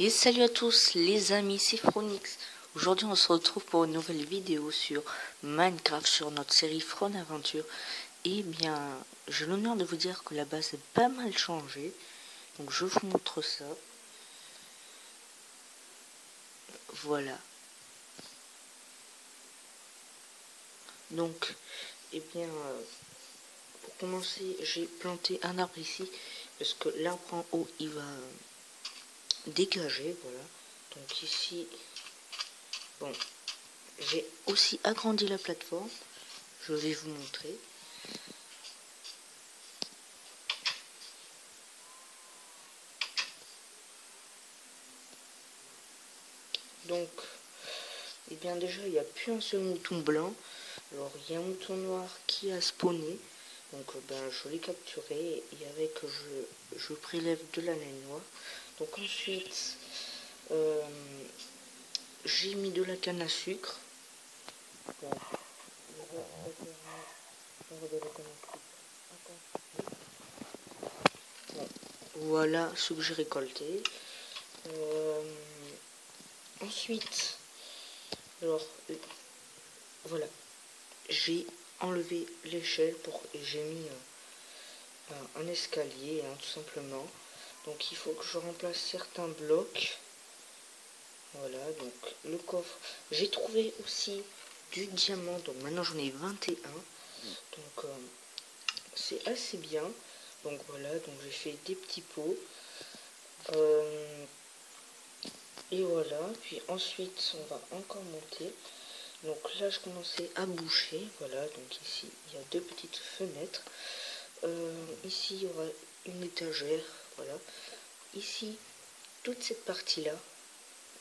Et salut à tous les amis, c'est Phronix. Aujourd'hui on se retrouve pour une nouvelle vidéo sur Minecraft, sur notre série Frone Aventure. Et bien, j'ai l'honneur de vous dire que la base est pas mal changée. Donc je vous montre ça. Voilà. Donc, et bien, pour commencer, j'ai planté un arbre ici. Parce que l'arbre en haut, il va dégager, voilà. Donc ici, bon, j'ai aussi agrandi la plateforme. Je vais vous montrer. Donc, et bien déjà, il n'y a plus un seul mouton blanc. Alors, il y a un mouton noir qui a spawné. Donc, je l'ai capturé et avec, je prélève de la laine noire. Donc ensuite, j'ai mis de la canne à sucre. Bon, voilà ce que j'ai récolté. Ensuite, alors, voilà, j'ai enlevé l'échelle et j'ai mis un escalier, hein, tout simplement. Donc il faut que je remplace certains blocs. Voilà, donc le coffre. J'ai trouvé aussi du diamant, donc maintenant j'en ai 21. Donc c'est assez bien. Donc voilà, donc j'ai fait des petits pots. Et voilà, puis ensuite on va encore monter. Donc là je commençais à boucher. Voilà, donc ici il y a deux petites fenêtres. Ici il y aura une étagère. Voilà. Ici, toute cette partie là,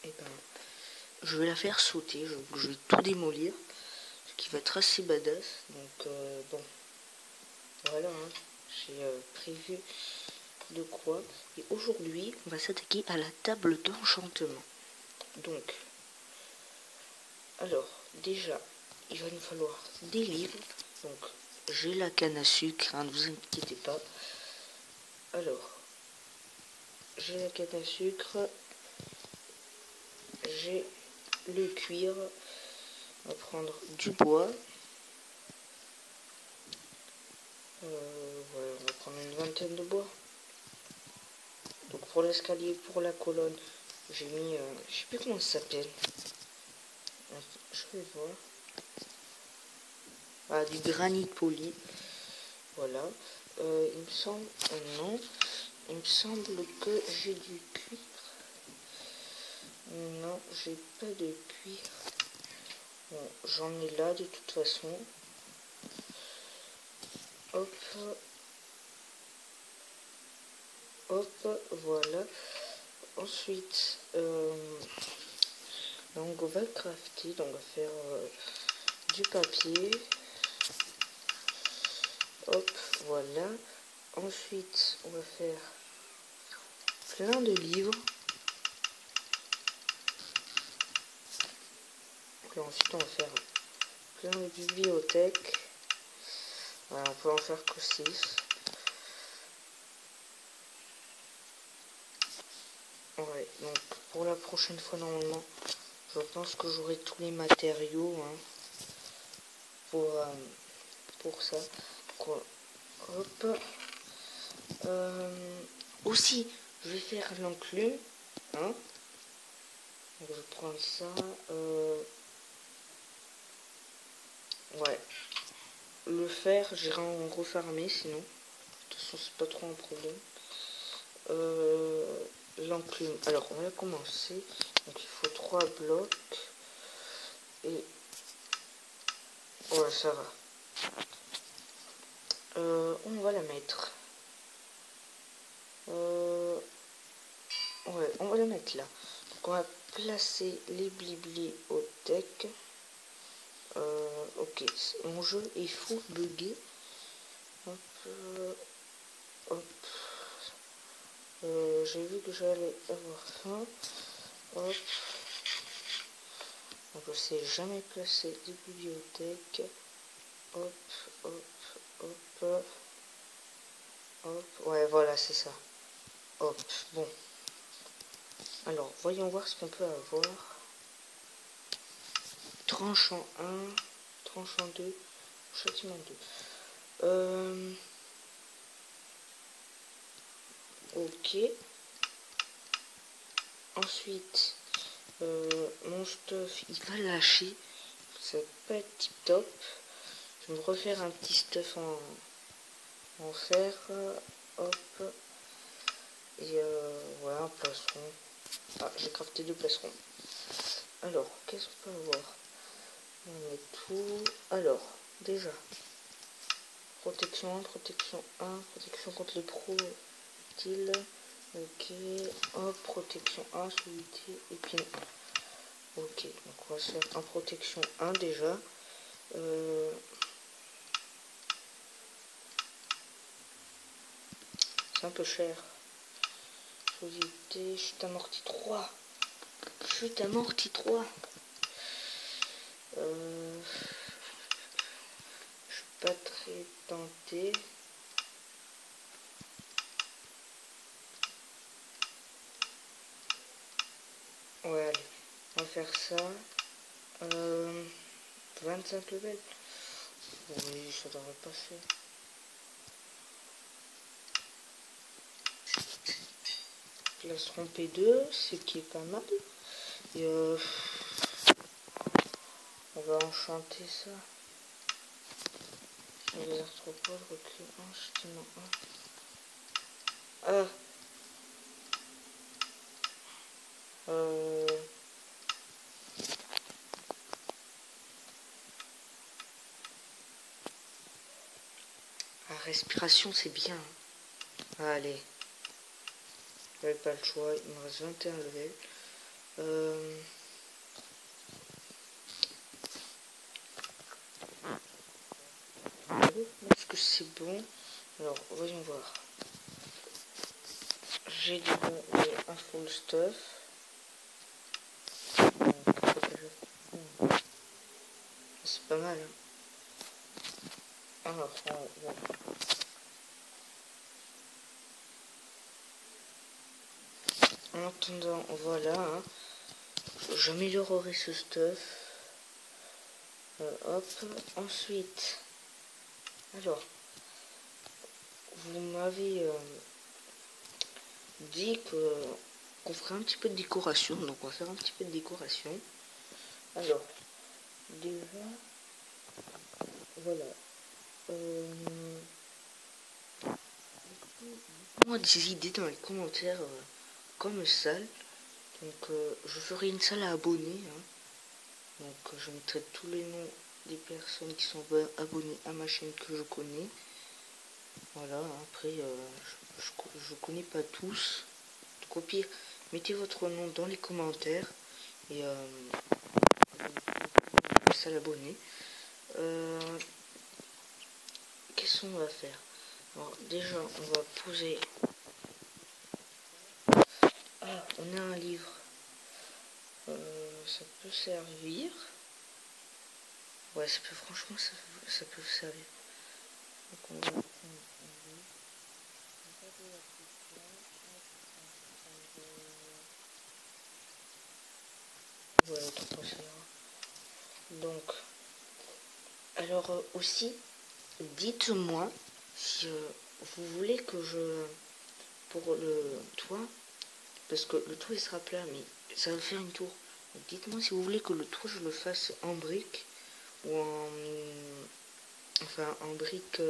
et ben je vais la faire sauter, je vais tout démolir, ce qui va être assez badass. Donc bon, voilà, hein, j'ai prévu de quoi. Et aujourd'hui, on va s'attaquer à la table d'enchantement. Donc, alors, déjà, il va nous falloir des livres. Donc, j'ai la canne à sucre, hein, ne vous inquiétez pas. Alors, j'ai la canne à sucre, j'ai le cuir. On va prendre du bois. Voilà, on va prendre une vingtaine de bois. Donc pour l'escalier, pour la colonne, j'ai mis, je sais plus comment ça s'appelle. Je vais voir. Ah, du granit poli. Voilà. Il me semble, non. Il me semble que j'ai du cuir. Non, j'ai pas de cuir. Bon, j'en ai là de toute façon. Hop. Hop, voilà. Ensuite, donc on va crafter, donc on va faire du papier. Hop, voilà. Ensuite, on va faire plein de livres. Et ensuite, on va faire plein de bibliothèques. Voilà, on peut en faire que 6. Ouais, donc pour la prochaine fois, normalement, je pense que j'aurai tous les matériaux, hein, pour ça. Donc, hop. Aussi, je vais faire l'enclume. Hein. Donc, je prends ça. Ouais. Le fer, j'irai en refarmer sinon. De toute façon, c'est pas trop un problème. L'enclume. Alors, on va commencer. Donc, il faut 3 blocs. Et... ouais, ça va. On va la mettre. Ouais, on va la mettre là. Donc, on va placer les bibliothèques. Ok, mon jeu est fou bugué. Hop, hop. J'ai vu que j'allais avoir faim. Hop. Donc je sais jamais placer des bibliothèques. Hop, hop, hop. Hop. Ouais, voilà, c'est ça. Hop, bon. Alors, voyons voir ce qu'on peut avoir. Tranchant 1, tranchant 2, châtiment 2. Ok. Ensuite, mon stuff, il va lâcher. Ça va pas être tip top. Je vais me refaire un petit stuff en fer. Hop. Et voilà, un plastron. Ah, j'ai crafté 2 placerons. Alors, qu'est-ce qu'on peut avoir? On met tout. Alors, déjà, protection 1, protection 1, protection contre les projectiles. Ok, hop, protection 1, solidité, épine 1. Ok, donc on va se faire un protection 1 déjà. C'est un peu cher. Solidité, chute amorti 3. Chute amorti 3. Je suis pas très tenté. Ouais, allez, on va faire ça. 25 levels. Oui, ça devrait passer. Plastron P2, ce qui est pas mal. Et on va enchanter ça. Les arthropodes, recul 1, châtiment 1. Ah. La respiration, c'est bien. Allez. J'avais pas le choix. Il me reste 21 levels. Est-ce que c'est bon? Alors, voyons voir. J'ai du bon et un full stuff. C'est pas mal. Hein. Alors, bon. En attendant, voilà. Hein. J'améliorerai ce stuff. Hop. Ensuite, alors, vous m'avez dit qu'on ferait un petit peu de décoration. Donc, on va faire un petit peu de décoration. Alors, déjà, voilà. Dites-moi des idées dans les commentaires comme salle. Donc, je ferai une salle à abonnés. Hein. Donc, je mettrai tous les noms des personnes qui sont abonnées à ma chaîne que je connais. Voilà, après, je connais pas tous. Donc, au pire, mettez votre nom dans les commentaires et salle abonnée. Qu'est-ce qu'on va faire? Alors, déjà, on va poser. Ah, on a un livre. Ça peut servir. Ouais, ça peut, franchement, ça peut servir. Donc, on va ouais, donc, alors aussi, dites-moi si vous voulez que je, pour le toit, parce que le toit il sera plat, mais ça va faire une tour. Dites-moi si vous voulez que le toit je le fasse en briques ou en briques,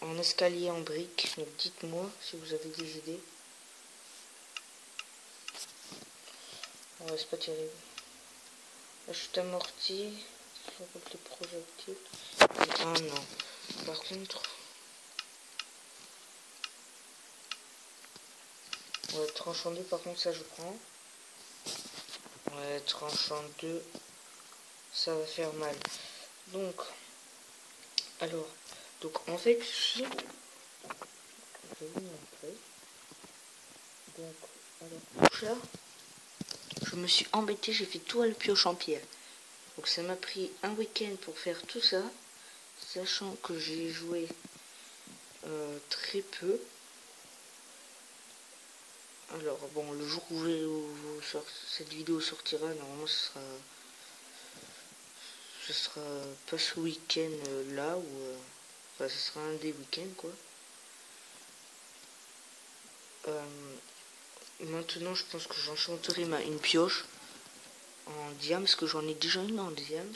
en escalier en briques. Donc dites-moi si vous avez des idées. Ouais, c'est pas terrible. La chute amortie, contre les projectiles. Ah non. Par contre, ouais, tranchant 2, par contre, ça je prends. Ouais, tranchant 2, ça va faire mal. Donc, alors, donc en fait, ici, je vais vous montrer. Donc, alors, pour ça, je me suis embêté, j'ai fait tout à la pioche en pierre. Donc, ça m'a pris un week-end pour faire tout ça, sachant que j'ai joué très peu. Alors bon, le jour où, cette vidéo sortira, normalement ce sera pas ce week-end là, ou enfin, ce sera un des week-ends quoi. Maintenant je pense que j'enchanterai une pioche en diams, parce que j'en ai déjà une en diams.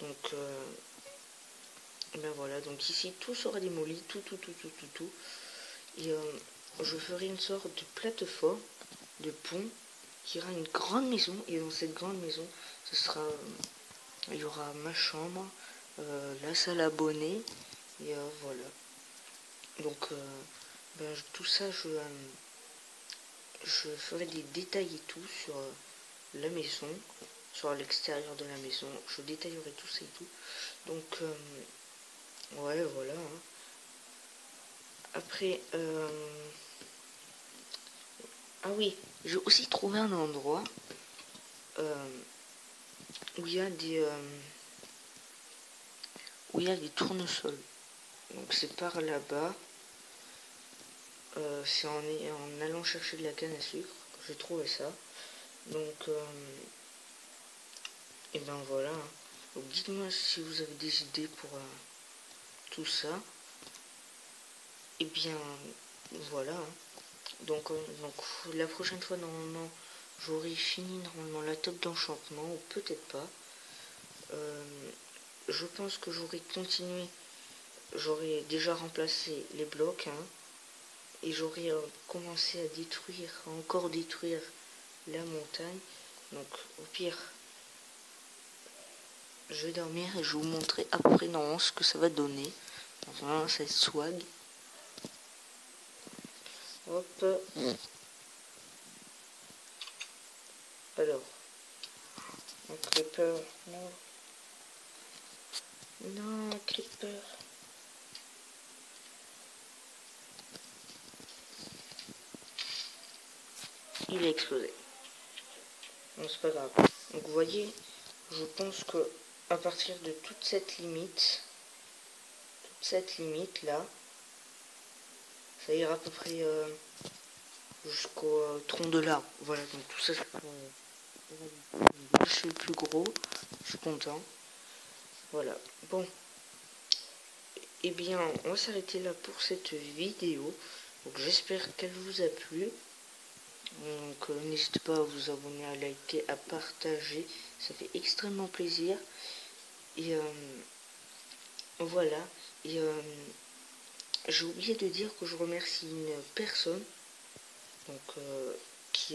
Donc ben voilà, donc ici tout sera démoli, tout. Et je ferai une sorte de plateforme, de pont, qui ira une grande maison. Et dans cette grande maison, ce sera, il y aura ma chambre, la salle à bonnet, et voilà. Donc ben, tout ça, je ferai des détails et tout sur la maison, sur l'extérieur de la maison. Je détaillerai tout ça et tout. Donc ouais, voilà. Hein. Après, ah oui, j'ai aussi trouvé un endroit où il y a des tournesols. Donc c'est par là-bas. C'est en allant chercher de la canne à sucre que j'ai trouvé ça. Donc, et ben voilà. Hein. Donc dites-moi si vous avez des idées pour tout ça. Et bien voilà. Hein. Donc la prochaine fois normalement j'aurai fini normalement la table d'enchantement, ou peut-être pas. Je pense que j'aurai continué. J'aurais déjà remplacé les blocs. Hein, et j'aurais commencé à encore détruire la montagne. Donc au pire, je vais dormir et je vais vous montrer après non ce que ça va donner. Donc vraiment c'est swag. Hop. Alors, un creeper. Non. Non, creeper. Il a explosé. Bon, c'est pas grave. Donc vous voyez, je pense que à partir de toute cette limite là, ça ira à peu près jusqu'au tronc de l'arbre. Voilà, donc tout ça, je suis le plus gros. Je suis content. Voilà. Bon. Eh bien, on va s'arrêter là pour cette vidéo. Donc j'espère qu'elle vous a plu. Donc n'hésitez pas à vous abonner, à liker, à partager. Ça fait extrêmement plaisir. Et voilà. Et j'ai oublié de dire que je remercie une personne donc que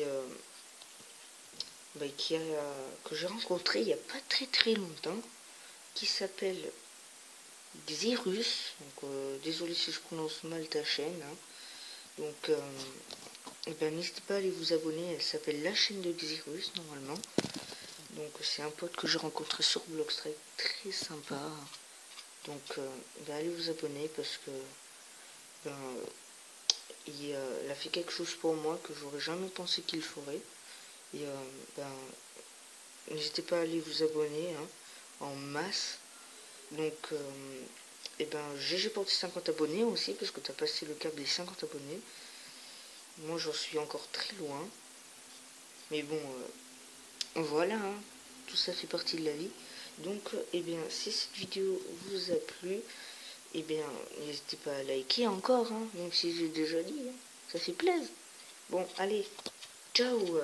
j'ai rencontré il n'y a pas très longtemps, qui s'appelle Xirus. Donc désolé si je prononce mal ta chaîne. Hein. Donc ben, n'hésitez pas à aller vous abonner. Elle s'appelle la chaîne de Xirus normalement. Donc c'est un pote que j'ai rencontré sur Blockstrike, très sympa. Donc ben, allez vous abonner parce que ben, il a fait quelque chose pour moi que j'aurais jamais pensé qu'il ferait. Et ben, n'hésitez pas à aller vous abonner hein, en masse. Donc et ben GG pour tes 50 abonnés aussi, parce que tu as passé le cap des 50 abonnés. Moi j'en suis encore très loin. Mais bon voilà, hein, tout ça fait partie de la vie. Donc et bien si cette vidéo vous a plu, et bien n'hésitez pas à liker encore, hein, même si j'ai déjà dit, hein, ça fait plaisir. Bon allez, ciao